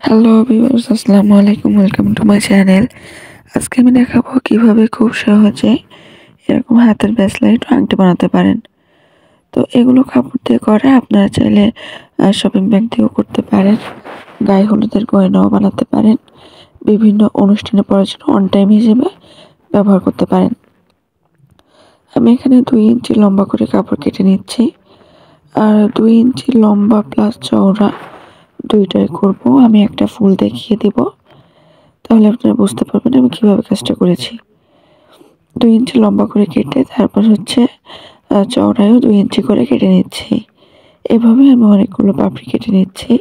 Hello viewers, আসসালামু আলাইকুম। Welcome to my channel. আজকে আমি দেখাবো কিভাবে খুব সহজে এরকম হাতের ব্রেসলেট ও আংটি বানাতে পারেন। তো এগুলো কাপড় দিয়ে করে, আপনারা চাইলে শপিং ব্যাগ দিয়েও করতে পারেন, গায়ে হলুদের গয়নাও বানাতে পারেন, বিভিন্ন অনুষ্ঠানে পরার জন্য অন টাইম হিসেবে ব্যবহার করতে পারেন। আমি এখানে 2 ইঞ্চি লম্বা করে কাপড় কেটে নিচ্ছি, আর 2 ইঞ্চি লম্বা প্লাস চওড়া দুইটাই করব। আমি একটা ফুল দেখিয়ে দেব, তাহলে আপনারা বুঝতে পারবেন আমি কিভাবে কাজটা করেছি। 2 ইঞ্চি লম্বা করে কেটে তারপর হচ্ছে চওড়ায়ও 2 ইঞ্চি করে কেটে নিচ্ছি। এভাবে আমি অনেকগুলো পাপড়ি কেটে নিচ্ছি।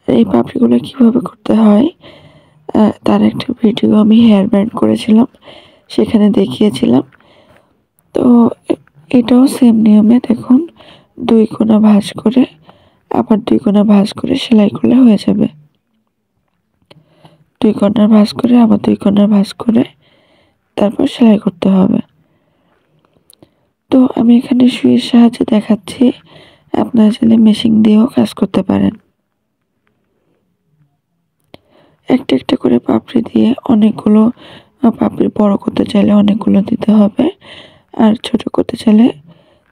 আর এই পাপড়িগুলো কিভাবে করতে হয় তার একটা ভিডিও আমি হেয়ার ব্যান্ড করেছিলাম, সেখানে দেখিয়েছিলাম। তো এটাও সেম নিয়মে দেখুন, 2 কোণা ভাঁজ করে আবার 2 কোণা ভাঁজ করে সেলাই করলে হয়ে যাবে। 2 কর্নার ভাঁজ করে আবার 2 কর্নার ভাঁজ করে তারপর সেলাই করতে হবে। তো আমি এখানে সুইয়ের সাহায্যে দেখাচ্ছি, আপনারা চাইলে মেশিন দিয়েও কাজ করতে পারেন। একটা একটা করে পাপড়ি দিয়ে অনেকগুলো পাপড়ি বড় করতে চাইলে অনেকগুলো দিতে হবে, আর ছোট করতে চাইলে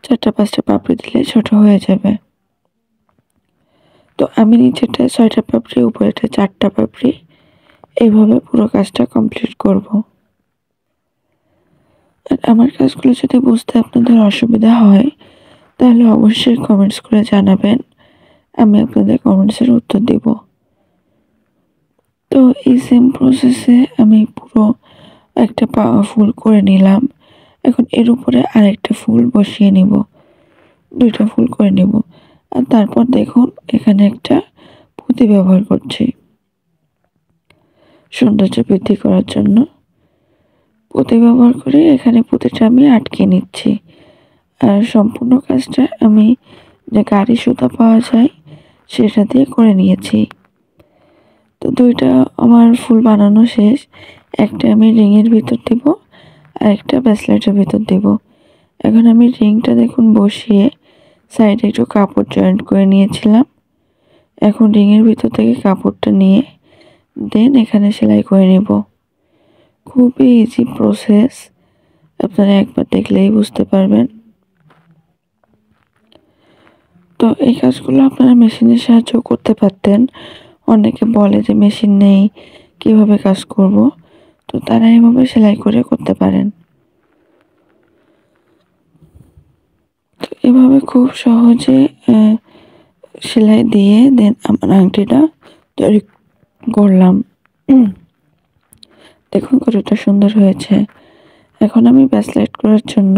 4টা 5টা পাপড়ি দিলে ছোট হয়ে যাবে। তো আমি নিচেরটা 6টা পাপড়ি, উপরেরটা 4টা পাপড়ি, এইভাবে পুরো কাজটা কমপ্লিট করব। আর আমার কাজগুলো যদি বুঝতে আপনাদের অসুবিধা হয় তাহলে অবশ্যই কমেন্টস করে জানাবেন, আমি আপনাদের কমেন্টসের উত্তর দেব। তো এই সেম প্রসেসে আমি পুরো একটা ফুল করে নিলাম। এখন এর উপরে আরেকটা ফুল বসিয়ে নিব, 2টা ফুল করে নিব। আর তারপর দেখুন এখানে একটা পুঁতি ব্যবহার করছি সৌন্দর্য বৃদ্ধি করার জন্য। পুঁতি ব্যবহার করে এখানে পুঁতিটা আমি আটকে নিচ্ছি। আর সম্পূর্ণ কাজটা আমি যে গাড়ি সুতা পাওয়া যায় সেটা দিয়ে করে নিয়েছি। তো 2টা আমার ফুল বানানো শেষ। একটা আমি রিংয়ের ভিতর দেব, আর একটা ব্রেসলেটের ভিতর দেব। এখন আমি রিংটা দেখুন বসিয়ে সাইডে একটু কাপড় জয়েন্ট করে নিয়েছিলাম। এখন রিংয়ের ভিতর থেকে কাপড়টা নিয়ে দেন এখানে সেলাই করে নেব। খুবই ইজি প্রসেস, আপনারা একবার দেখলেই বুঝতে পারবেন। তো এই কাজগুলো আপনারা মেশিনের সাহায্যেও করতে পারতেন। অনেকে বলে যে মেশিন নেই, কিভাবে কাজ করব, তো তারা এভাবে সেলাই করে করতে পারেন। তো এভাবে খুব সহজে সেলাই দিয়ে দেন আমার আংটিটা তৈরি করলাম। দেখুন কতটা সুন্দর হয়েছে। এখন আমি ব্রেসলেট করার জন্য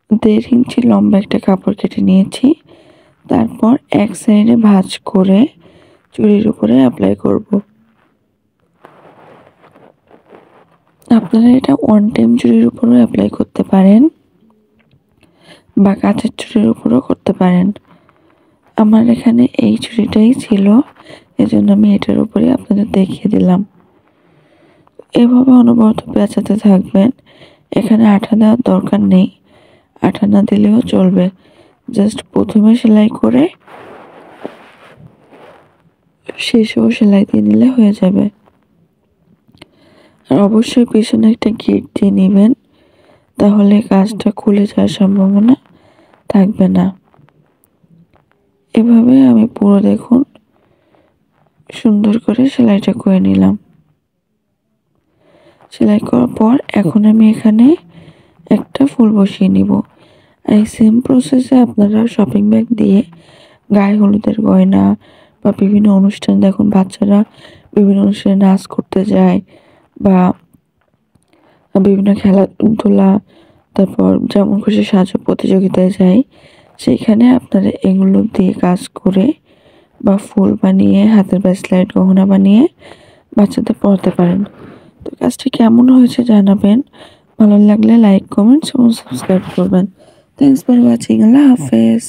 1.5 ইঞ্চি লম্বা একটা কাপড় কেটে নিয়েছি। তারপর এক সাইডে ভাঁজ করে চুড়ির উপরে অ্যাপ্লাই করব। আপনারা এটা ওয়ান টাইম চুড়ির উপরেও অ্যাপ্লাই করতে পারেন বা কাঁচের চুড়ির উপরেও করতে পারেন। আমার এখানে এই চুড়িটাই ছিল, এজন্য আমি এটার উপরে আপনাদের দেখিয়ে দিলাম। এভাবে অনবরত পেঁচাতে থাকবেন। এখানে আঠা দেওয়ার দরকার নেই, আঠা না দিলেও চলবে। জাস্ট প্রথমে সেলাই করে শেষেও সেলাই দিয়ে নিলে হয়ে যাবে। আর অবশ্যই পিছনে একটা গিট দিয়ে নেবেন, তাহলে কাজটা খুলে যাওয়ার সম্ভাবনা থাকবে না। এভাবে আমি পুরো দেখুন সুন্দর করে সেলাইটা করে নিলাম। সেলাই করার পর এখন আমি এখানে একটা ফুল বসিয়ে নিব। আর এই সেম প্রসেসে আপনারা শপিং ব্যাগ দিয়ে গায়ে হলুদের গয়না বা বিভিন্ন অনুষ্ঠান, দেখুন বাচ্চারা বিভিন্ন অনুষ্ঠানে নাচ করতে যায় বা বিভিন্ন খেলাধুলা, তারপর যেমন খুশি সাজো প্রতিযোগিতায় যায়, সেইখানে আপনারা এগুলো দিয়ে কাজ করে বা ফুল বানিয়ে হাতের ব্রেসলেট গহনা বানিয়ে বাচ্চাদের পড়াতে পারেন। তো কাজটি কেমন হয়েছে জানাবেন, ভালো লাগলে লাইক কমেন্টস এবং সাবস্ক্রাইব করবেন। Thanks for watching. আল্লাহ হাফেজ।